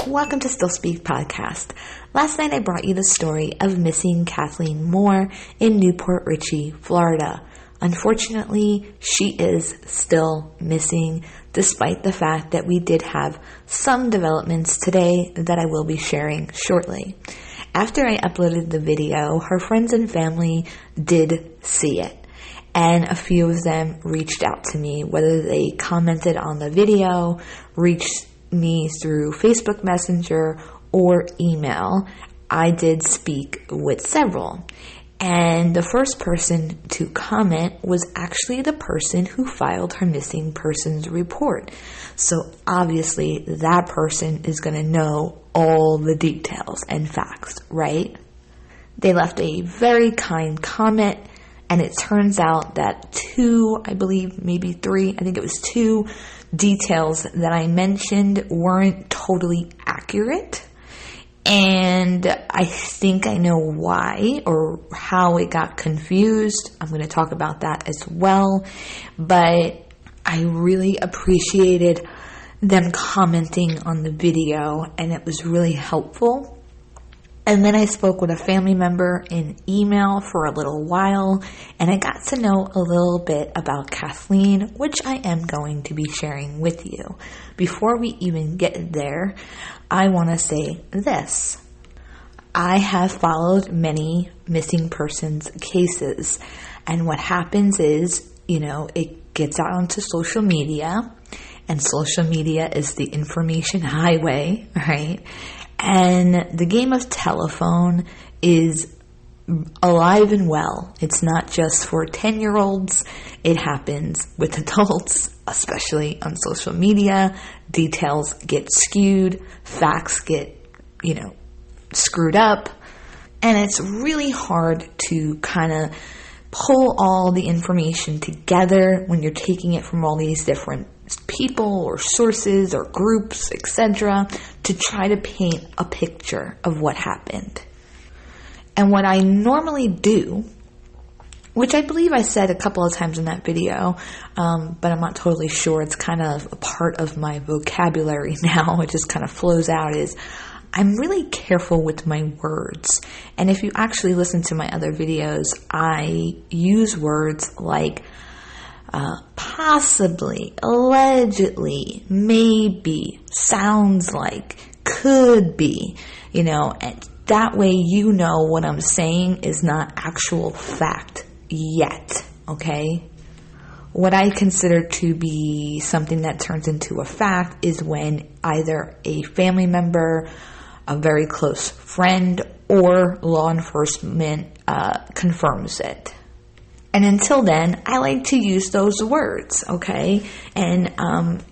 Welcome to Still Speak Podcast. Last night I brought you the story of missing Kathleen Moore in Newport Richey, Florida. Unfortunately, she is still missing, despite the fact that we did have some developments today that I will be sharing shortly. After I uploaded the video, her friends and family did see it. And a few of them reached out to me, whether they commented on the video, reached me through Facebook Messenger, or email. I did speak with several. And the first person to comment was actually the person who filed her missing persons report. So obviously that person is going to know all the details and facts, right? They left a very kind comment, and it turns out that two details that I mentioned weren't totally accurate. And I think I know why or how it got confused. I'm going to talk about that as well. But I really appreciated them commenting on the video, and it was really helpful. And then I spoke with a family member in email for a little while, and I got to know a little bit about Kathleen, which I am going to be sharing with you. Before we even get there, I want to say this. I have followed many missing persons cases, and what happens is, it gets out onto social media, and social media is the information highway, right? And the game of telephone is alive and well. It's not just for 10-year-olds. It happens with adults, especially on social media. Details get skewed. Facts get, screwed up. And it's really hard to kind of pull all the information together when you're taking it from all these different people or sources or groups, etc., to try to paint a picture of what happened. And what I normally do, which I believe I said a couple of times in that video, but I'm not totally sure, it's kind of a part of my vocabulary now, it just kind of flows out, is I'm really careful with my words. And if you actually listen to my other videos, I use words like possibly, allegedly, maybe, sounds like, could be, and that way what I'm saying is not actual fact yet, okay? What I consider to be something that turns into a fact is when either a family member, a very close friend, or law enforcement confirms it. And until then, I like to use those words, okay? And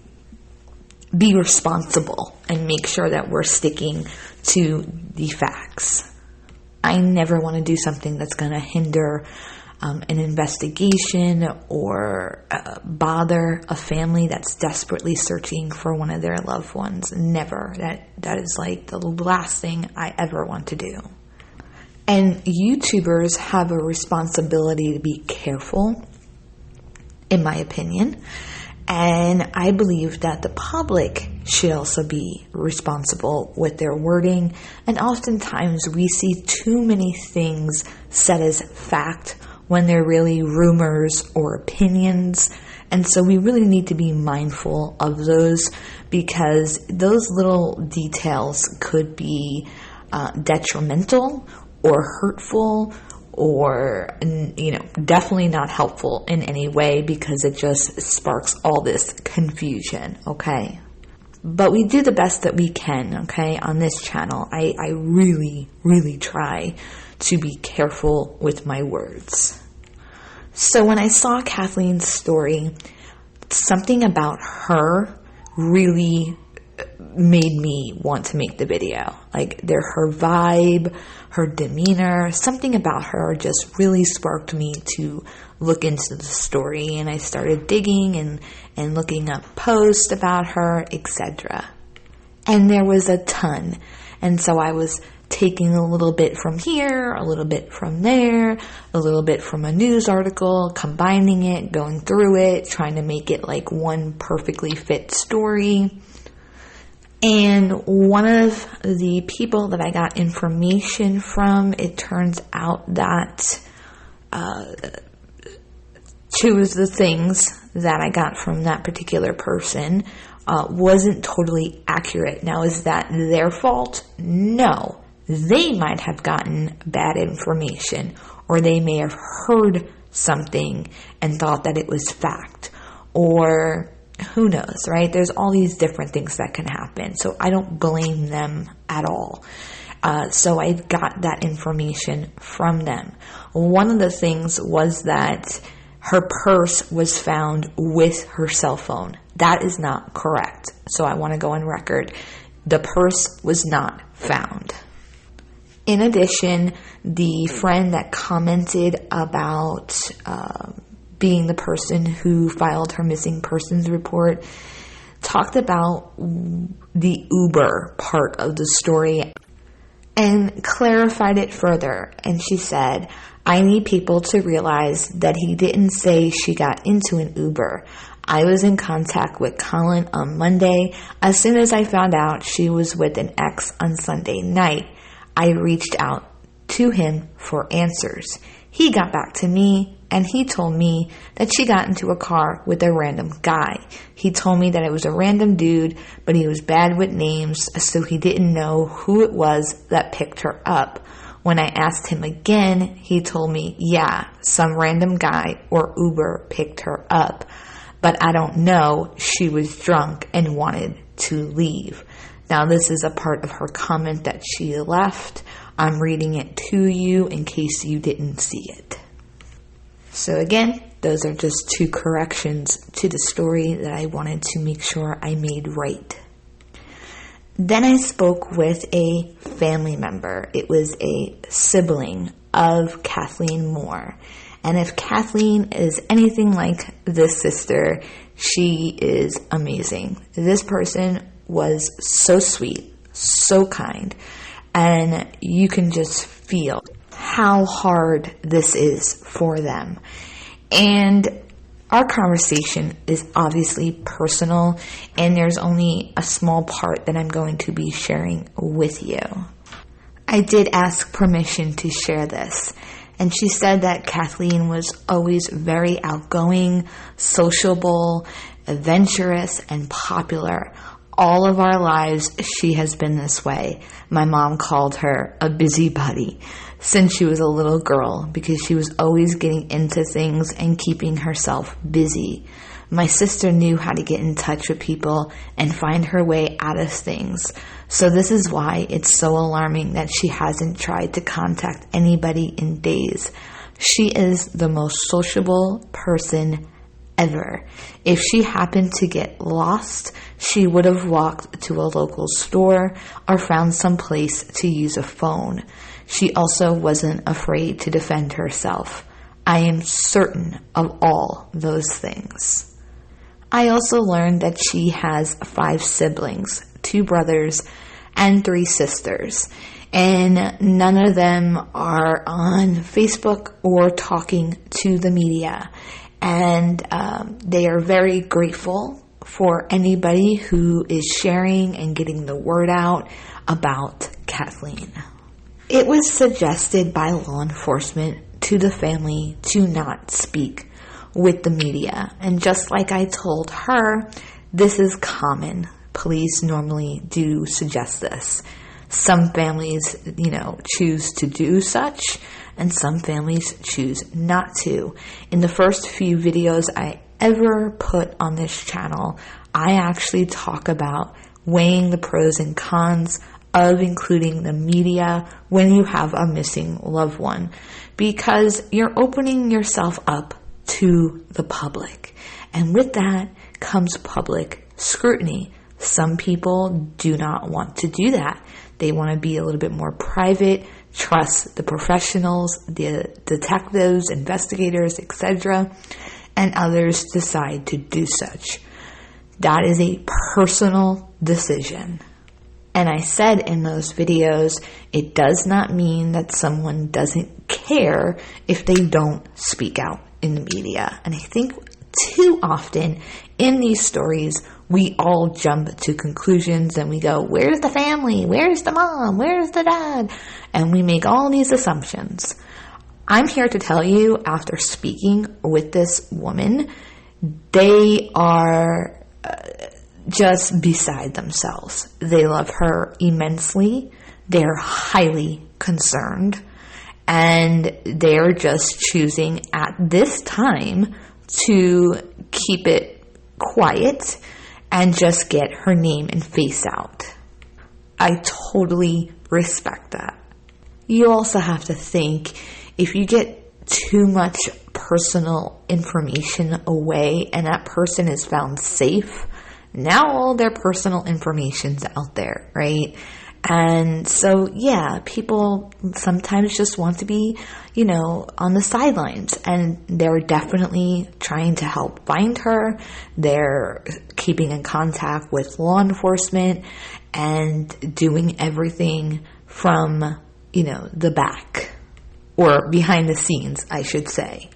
be responsible and make sure that we're sticking to the facts. I never want to do something that's going to hinder an investigation or bother a family that's desperately searching for one of their loved ones. Never. That is like the last thing I ever want to do. And YouTubers have a responsibility to be careful, in my opinion. And I believe that the public should also be responsible with their wording. And oftentimes we see too many things said as fact when they're really rumors or opinions. And so we really need to be mindful of those, because those little details could be detrimental or hurtful, or, definitely not helpful in any way, because it just sparks all this confusion, okay? But we do the best that we can, okay, on this channel. I really, really try to be careful with my words. So when I saw Kathleen's story, something about her really made me want to make the video. Like her vibe, her demeanor, something about her just really sparked me to look into the story, and I started digging and looking up posts about her, etc. And there was a ton. And so I was taking a little bit from here, a little bit from there, a little bit from a news article, combining it, going through it, trying to make it like one perfectly fit story. And one of the people that I got information from, it turns out that two of the things that I got from that particular person wasn't totally accurate. Now, is that their fault? No. They might have gotten bad information, or they may have heard something and thought that it was fact, or who knows, right? There's all these different things that can happen. So I don't blame them at all. So I got that information from them. One of the things was that her purse was found with her cell phone. That is not correct. So I want to go on record. The purse was not found. In addition, the friend that commented about being the person who filed her missing persons report talked about the Uber part of the story and clarified it further. And she said, I need people to realize that he didn't say she got into an Uber. I was in contact with Colin on Monday. As soon as I found out she was with an ex on Sunday night, I reached out to him for answers. He got back to me and he told me that she got into a car with a random guy. He told me that it was a random dude, but he was bad with names, so he didn't know who it was that picked her up. When I asked him again, he told me, yeah, some random guy or Uber picked her up. But I don't know, she was drunk and wanted to leave. Now, this is a part of her comment that she left. I'm reading it to you in case you didn't see it. So again, those are just two corrections to the story that I wanted to make sure I made right. Then I spoke with a family member. It was a sibling of Kathleen Moore. And if Kathleen is anything like this sister, she is amazing. This person was so sweet, so kind, and you can just feel how hard this is for them. And our conversation is obviously personal, and there's only a small part that I'm going to be sharing with you. I did ask permission to share this, and she said that Kathleen was always very outgoing, sociable, adventurous, and popular. All of our lives, she has been this way. My mom called her a busybody since she was a little girl because she was always getting into things and keeping herself busy. My sister knew how to get in touch with people and find her way out of things. So this is why it's so alarming that she hasn't tried to contact anybody in days. She is the most sociable person ever. If she happened to get lost, she would have walked to a local store or found some place to use a phone. She also wasn't afraid to defend herself. I am certain of all those things. I also learned that she has 5 siblings, 2 brothers, and 3 sisters. And none of them are on Facebook or talking to the media. And they are very grateful for anybody who is sharing and getting the word out about Kathleen. It was suggested by law enforcement to the family to not speak with the media. And just like I told her, this is common. Police normally do suggest this. Some families, choose to do such, and some families choose not to. In the first few videos I ever put on this channel, I actually talk about weighing the pros and cons of including the media when you have a missing loved one, because you're opening yourself up to the public. And with that comes public scrutiny. Some people do not want to do that. They want to be a little bit more private, trust the professionals, the detectives, investigators, etc., and others decide to do such. That is a personal decision. And I said in those videos, it does not mean that someone doesn't care if they don't speak out in the media. And I think too often in these stories, we all jump to conclusions and we go, where's the family? Where's the mom? Where's the dad? And we make all these assumptions. I'm here to tell you, after speaking with this woman, they are just beside themselves. They love her immensely. They're highly concerned. And they're just choosing at this time to keep it quiet and just get her name and face out. I totally respect that. You also have to think, if you get too much personal information away and that person is found safe, now all their personal information's out there, right? And so, yeah, people sometimes just want to be, on the sidelines, and they're definitely trying to help find her. They're keeping in contact with law enforcement and doing everything from, the back, or behind the scenes, I should say.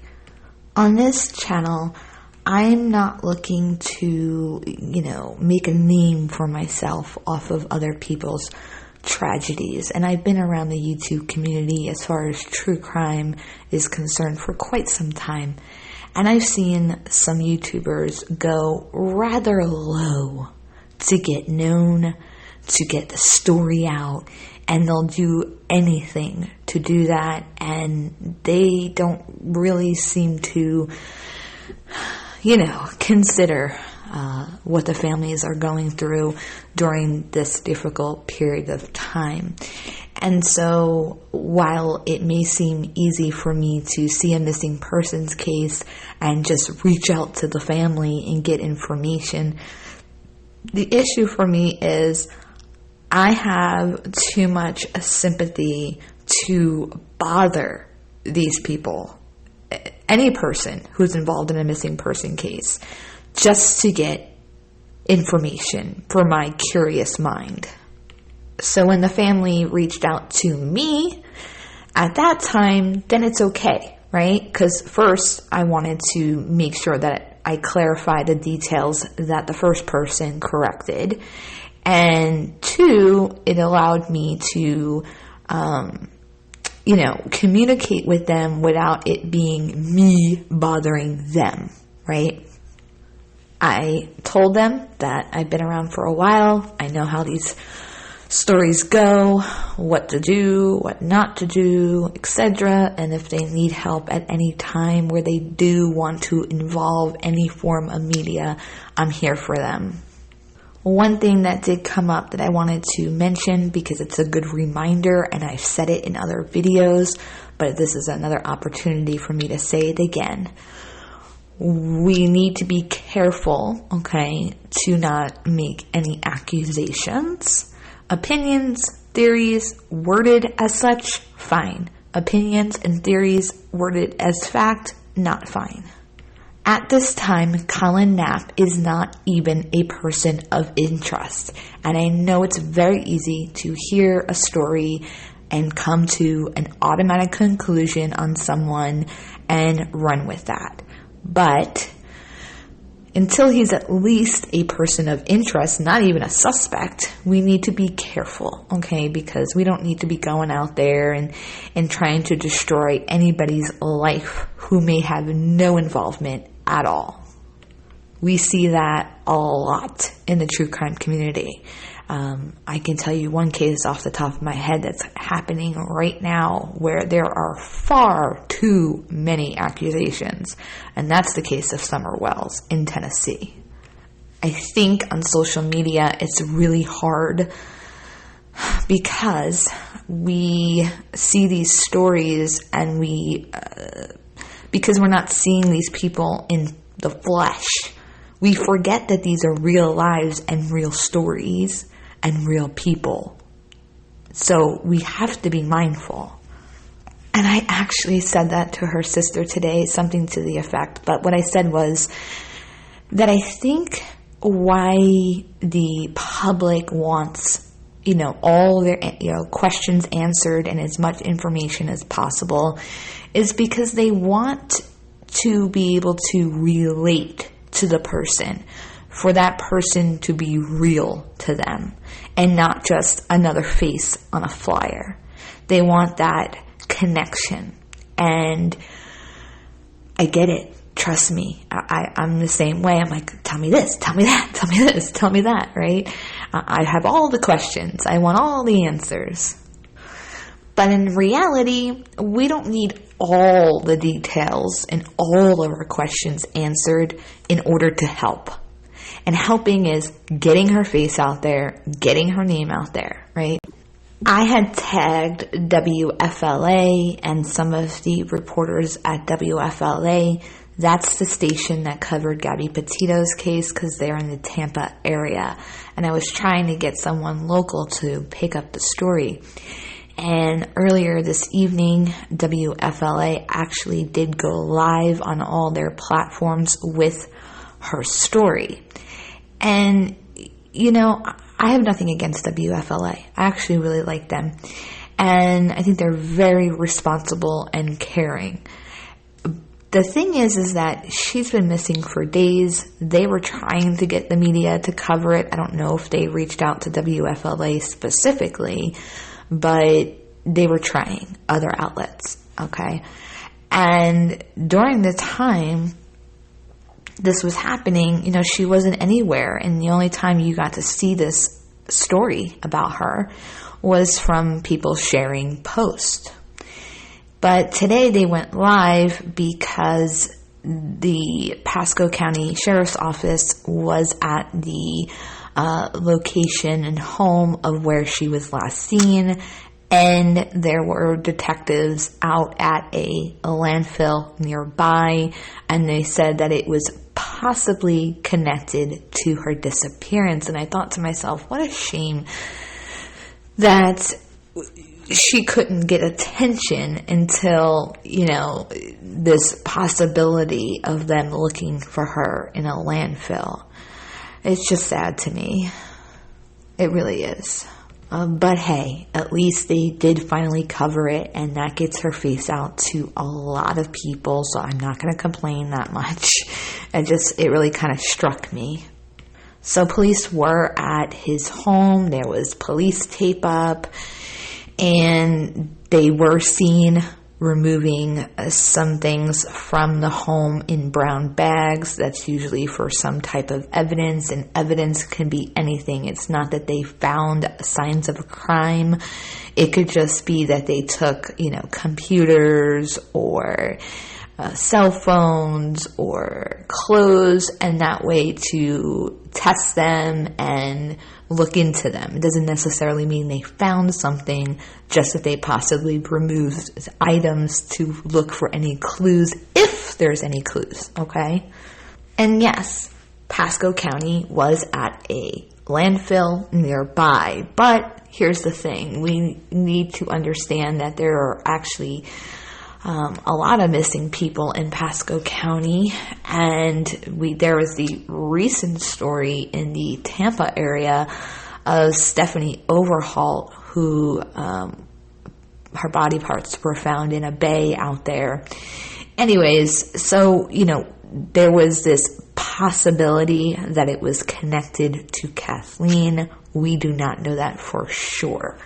On this channel, I'm not looking to, make a name for myself off of other people's tragedies. And I've been around the YouTube community as far as true crime is concerned for quite some time. And I've seen some YouTubers go rather low to get known, to get the story out, and they'll do anything to do that. And they don't really seem to consider what the families are going through during this difficult period of time. And so while it may seem easy for me to see a missing persons case and just reach out to the family and get information, the issue for me is I have too much sympathy to bother these people, any person who's involved in a missing person case, just to get information for my curious mind. So when the family reached out to me at that time, then it's okay, right? Because first, I wanted to make sure that I clarify the details that the first person corrected. And two, it allowed me to, communicate with them without it being me bothering them, right? I told them that I've been around for a while. I know how these stories go, what to do, what not to do, etc. And if they need help at any time where they do want to involve any form of media, I'm here for them. One thing that did come up that I wanted to mention, because it's a good reminder and I've said it in other videos, but this is another opportunity for me to say it again. We need to be careful, okay, to not make any accusations. Opinions, theories worded as such, fine. Opinions and theories worded as fact, not fine. At this time, Colin Knapp is not even a person of interest. And I know it's very easy to hear a story and come to an automatic conclusion on someone and run with that. But until he's at least a person of interest, not even a suspect, we need to be careful, okay? Because we don't need to be going out there and trying to destroy anybody's life who may have no involvement at all. We see that a lot in the true crime community. I can tell you one case off the top of my head that's happening right now where there are far too many accusations, and that's the case of Summer Wells in Tennessee. I think on social media it's really hard because we see these stories and because we're not seeing these people in the flesh, we forget that these are real lives and real stories and real people. So we have to be mindful. And I actually said that to her sister today, something to the effect. But what I said was that I think why the public wants, all their, questions answered and as much information as possible is because they want to be able to relate to the person, for that person to be real to them and not just another face on a flyer. They want that connection. And I get it. Trust me. I'm the same way. I'm like, tell me this, tell me that, tell me this, tell me that, right? I have all the questions. I want all the answers. But in reality, we don't need all the details and all of our questions answered in order to help. And helping is getting her face out there, getting her name out there, right? I had tagged WFLA and some of the reporters at WFLA. That's the station that covered Gabby Petito's case because they're in the Tampa area. And I was trying to get someone local to pick up the story. And earlier this evening, WFLA actually did go live on all their platforms with her story. And, I have nothing against WFLA. I actually really like them. And I think they're very responsible and caring. The thing is that she's been missing for days. They were trying to get the media to cover it. I don't know if they reached out to WFLA specifically, but they were trying other outlets, okay? And during the time this was happening, she wasn't anywhere. And the only time you got to see this story about her was from people sharing posts. But today they went live because the Pasco County Sheriff's Office was at the location and home of where she was last seen. And there were detectives out at a landfill nearby, and they said that it was possibly connected to her disappearance. And I thought to myself, what a shame that she couldn't get attention until, this possibility of them looking for her in a landfill. It's just sad to me. It really is. But hey, at least they did finally cover it, and that gets her face out to a lot of people, so I'm not going to complain that much. It really kind of struck me. So police were at his home. There was police tape up, and they were seen removing some things from the home in brown bags. That's usually for some type of evidence, and evidence can be anything. It's not that they found signs of a crime. It could just be that they took, computers or cell phones or clothes, and that way to test them and look into them. It doesn't necessarily mean they found something, just that they possibly removed items to look for any clues, if there's any clues, okay? And yes, Pasco County was at a landfill nearby, but here's the thing. We need to understand that there are actually a lot of missing people in Pasco County, and there was the recent story in the Tampa area of Stephanie Overholt, who her body parts were found in a bay out there. Anyways, so there was this possibility that it was connected to Kathleen. We do not know that for sure.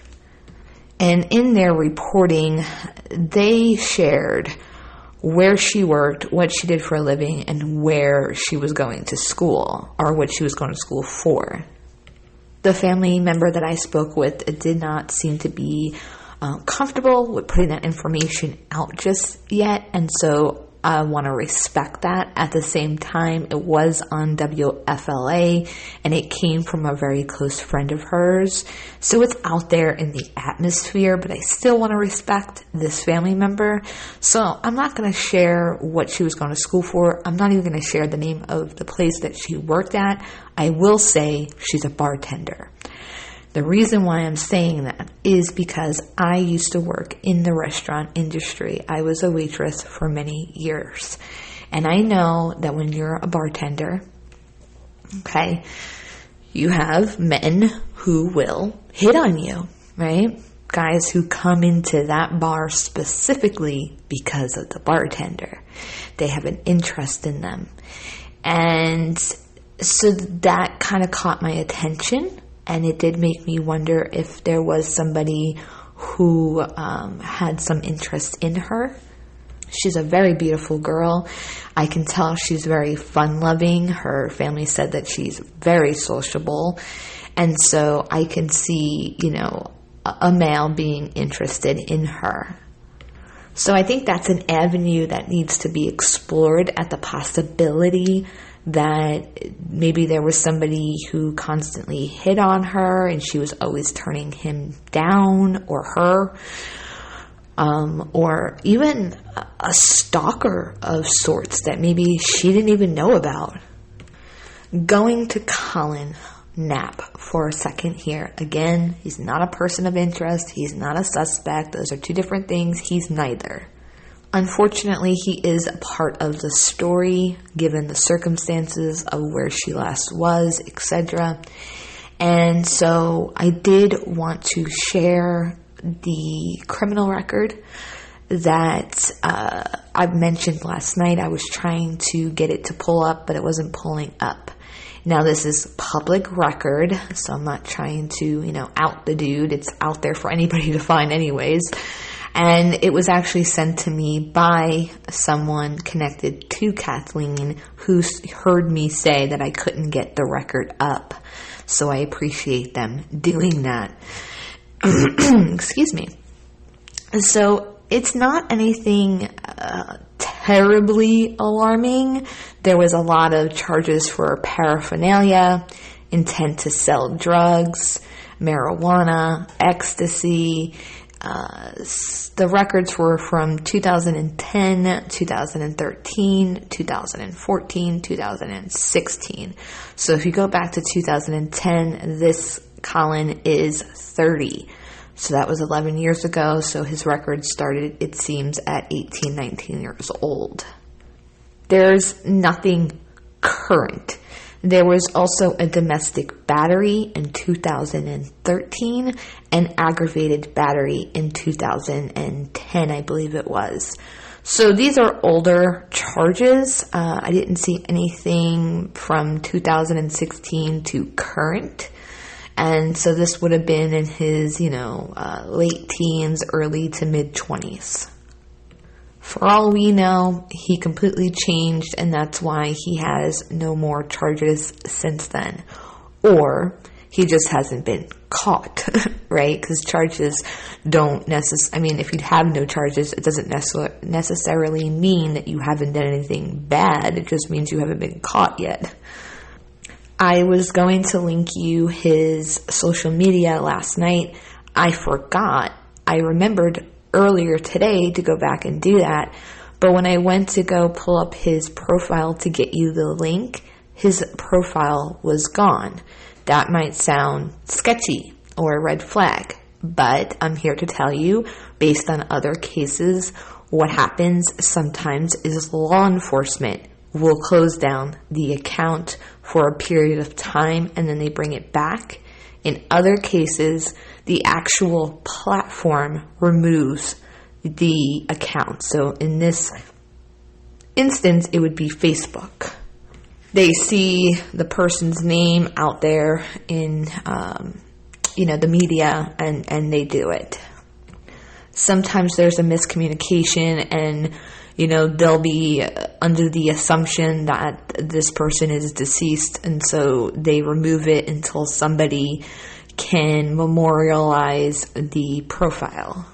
And in their reporting, they shared where she worked, what she did for a living, and where she was going to school, or what she was going to school for. The family member that I spoke with did not seem to be comfortable with putting that information out just yet, and so I want to respect that. At the same time, it was on WFLA, and it came from a very close friend of hers. So it's out there in the atmosphere, but I still want to respect this family member. So I'm not going to share what she was going to school for. I'm not even going to share the name of the place that she worked at. I will say she's a bartender. The reason why I'm saying that is because I used to work in the restaurant industry. I was a waitress for many years. And I know that when you're a bartender, okay, You have men who will hit on you, right? Guys who come into that bar specifically because of the bartender. They have an interest in them. And so that kind of caught my attention, and it did make me wonder if there was somebody who had some interest in her. She's a very beautiful girl. I can tell she's very fun-loving. Her family said that she's very sociable. And so I can see, a male being interested in her. So I think that's an avenue that needs to be explored, at the possibility that maybe there was somebody who constantly hit on her and she was always turning him down, or her, or even a stalker of sorts that maybe she didn't even know about. Going to Colin Knapp for a second here. Again, he's not a person of interest. He's not a suspect. Those are two different things. He's neither. Unfortunately, he is a part of the story, given the circumstances of where she last was, etc. And so I did want to share the criminal record that I mentioned last night. I was trying to get it to pull up, but it wasn't pulling up. Now, this is public record, so I'm not trying to, out the dude. It's out there for anybody to find anyways. And it was actually sent to me by someone connected to Kathleen, who heard me say that I couldn't get the record up. So I appreciate them doing that. Excuse me. So it's not anything terribly alarming. There was a lot of charges for paraphernalia, intent to sell drugs, marijuana, ecstasy. The records were from 2010, 2013, 2014, 2016. So if you go back to 2010, this Colin is 30. So that was 11 years ago. So his record started, it seems, at 18, 19 years old. There's nothing current. There was also a domestic battery in 2013, and aggravated battery in 2010, I believe it was. So these are older charges. I didn't see anything from 2016 to current. And so this would have been in his, late teens, early to mid-20s. For all we know, he completely changed, and that's why he has no more charges since then. Or he just hasn't been caught, right? Because charges don't necessarily, if you have no charges, it doesn't necessarily mean that you haven't done anything bad. It just means you haven't been caught yet. I was going to link you his social media last night. I forgot. I remembered earlier today to go back and do that, but when I went to go pull up his profile to get you the link, his profile was gone. That might sound sketchy or a red flag, but I'm here to tell you, based on other cases, what happens sometimes is law enforcement will close down the account for a period of time and then they bring it back. In other cases, the actual platform removes the account. So in this instance, it would be Facebook. They see the person's name out there in, the media, and they do it. Sometimes there's a miscommunication, and they'll be under the assumption that this person is deceased, and so they remove it until somebody can memorialize the profile.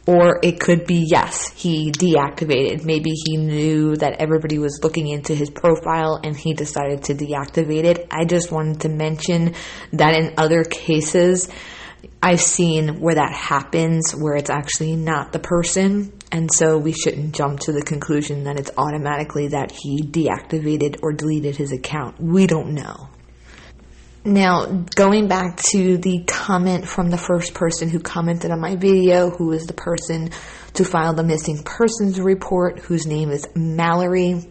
Or it could be, yes, he deactivated. Maybe he knew that everybody was looking into his profile and he decided to deactivate it. I just wanted to mention that in other cases, I've seen where that happens, where it's actually not the person. And so we shouldn't jump to the conclusion that it's automatically that he deactivated or deleted his account. We don't know. Now, going back to the comment from the first person who commented on my video, who is the person to file the missing persons report, whose name is Mallory.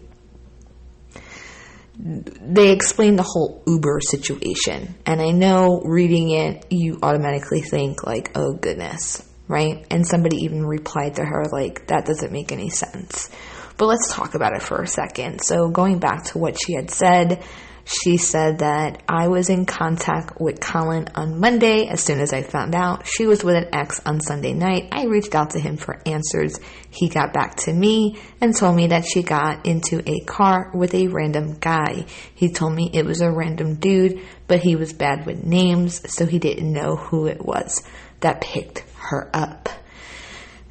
they explained the whole Uber situation. And I know reading it, you automatically think like, oh goodness, right? And somebody even replied to her like, that doesn't make any sense. But let's talk about it for a second. So going back to what she had said, she said that I was in contact with Colin on Monday. As soon as I found out she was with an ex on Sunday night, I reached out to him for answers. He got back to me and told me that she got into a car with a random guy. He told me it was a random dude, but he was bad with names, so he didn't know who it was that picked her up.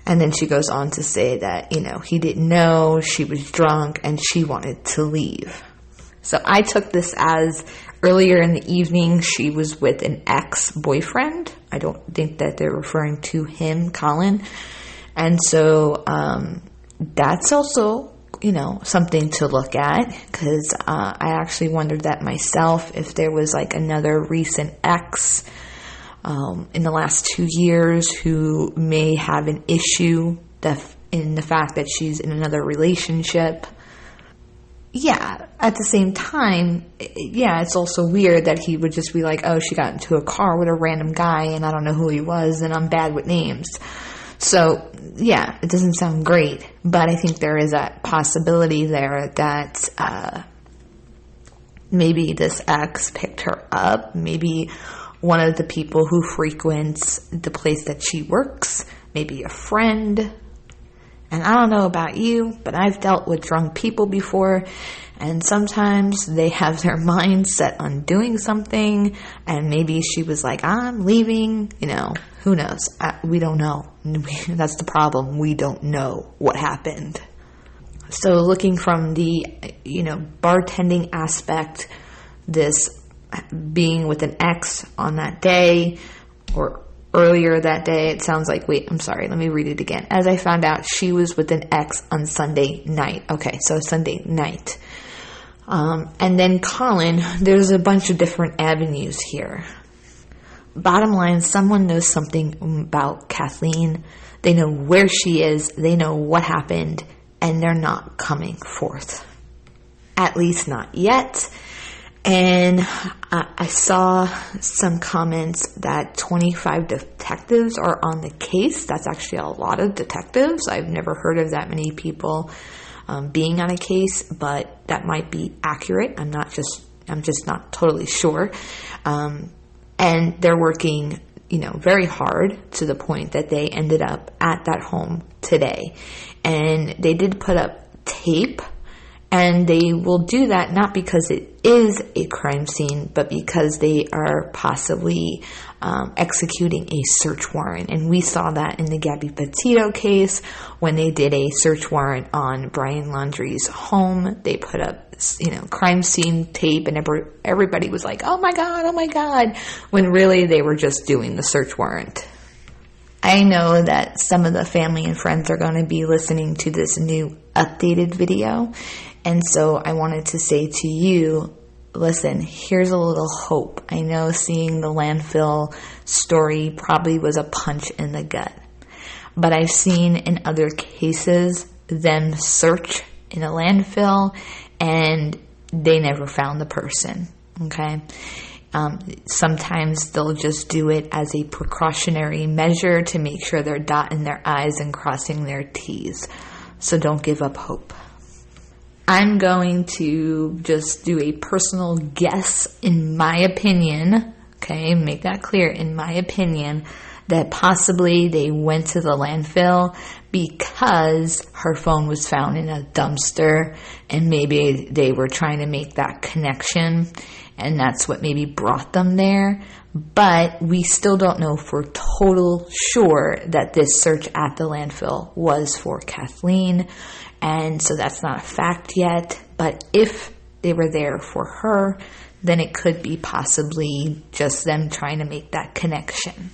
And then she goes on to say that, he didn't know, she was drunk, and she wanted to leave. So I took this as earlier in the evening she was with an ex-boyfriend. I don't think that they're referring to him, Colin. And so that's also, something to look at, because I actually wondered that myself, if there was like another recent ex in the last 2 years who may have an issue in the fact that she's in another relationship. Yeah, at the same time, it's also weird that he would just be like, oh, she got into a car with a random guy and I don't know who he was and I'm bad with names. So, it doesn't sound great, but I think there is a possibility there that maybe this ex picked her up, maybe one of the people who frequents the place that she works, maybe a friend. And I don't know about you, but I've dealt with drunk people before, and sometimes they have their mind set on doing something, and maybe she was like, I'm leaving, who knows? We don't know. That's the problem. We don't know what happened. So looking from the, bartending aspect, this being with an ex on that day, or earlier that day, it sounds like, let me read it again. As I found out, she was with an ex on Sunday night. Okay, so Sunday night. And then Colin, there's a bunch of different avenues here. Bottom line, someone knows something about Kathleen. They know where she is. They know what happened. And they're not coming forth. At least not yet. And I saw some comments that 25 detectives are on the case. That's actually a lot of detectives. I've never heard of that many people being on a case, but that might be accurate. I'm just not totally sure. And they're working, very hard to the point that they ended up at that home today. And they did put up tape. And they will do that not because it is a crime scene, but because they are possibly executing a search warrant. And we saw that in the Gabby Petito case when they did a search warrant on Brian Laundrie's home. They put up, crime scene tape, and everybody was like, oh my God, when really they were just doing the search warrant. I know that some of the family and friends are going to be listening to this new updated video. And so I wanted to say to you, listen, here's a little hope. I know seeing the landfill story probably was a punch in the gut. But I've seen in other cases them search in a landfill and they never found the person. Okay? Sometimes they'll just do it as a precautionary measure to make sure they're dotting their I's and crossing their T's. So don't give up hope. I'm going to just do a personal guess, in my opinion, okay, make that clear, in my opinion, that possibly they went to the landfill because her phone was found in a dumpster and maybe they were trying to make that connection and that's what maybe brought them there. But we still don't know for total sure that this search at the landfill was for Kathleen. And so that's not a fact yet. But if they were there for her, then it could be possibly just them trying to make that connection.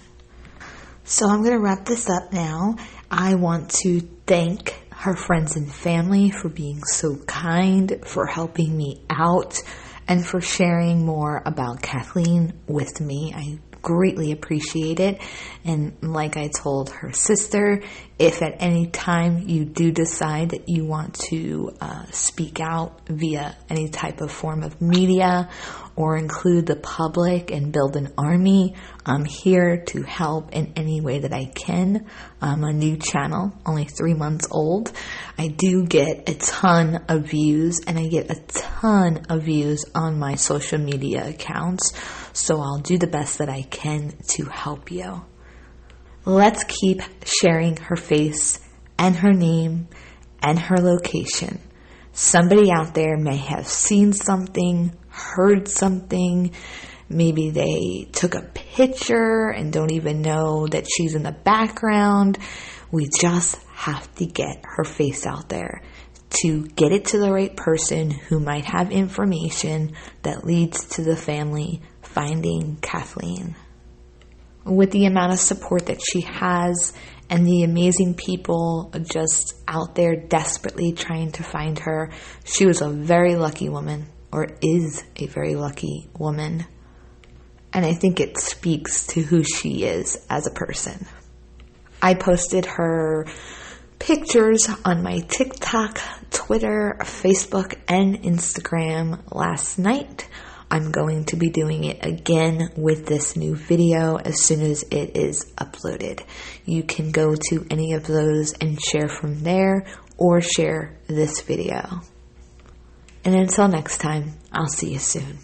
So I'm going to wrap this up now. I want to thank her friends and family for being so kind, for helping me out, and for sharing more about Kathleen with me. I greatly appreciate it. And like I told her sister, if at any time you do decide that you want to speak out via any type of form of media or include the public and build an army, I'm here to help in any way that I can. I'm a new channel, only 3 months old. I do get a ton of views, and I get a ton of views on my social media accounts, so I'll do the best that I can to help you. Let's keep sharing her face and her name and her location. Somebody out there may have seen something, heard something. Maybe they took a picture and don't even know that she's in the background. We just have to get her face out there to get it to the right person who might have information that leads to the family finding Kathleen. With the amount of support that she has and the amazing people just out there desperately trying to find her, she was a very lucky woman, or is a very lucky woman. And I think it speaks to who she is as a person. I posted her pictures on my TikTok, Twitter, Facebook, and Instagram last night. I'm going to be doing it again with this new video as soon as it is uploaded. You can go to any of those and share from there or share this video. And until next time, I'll see you soon.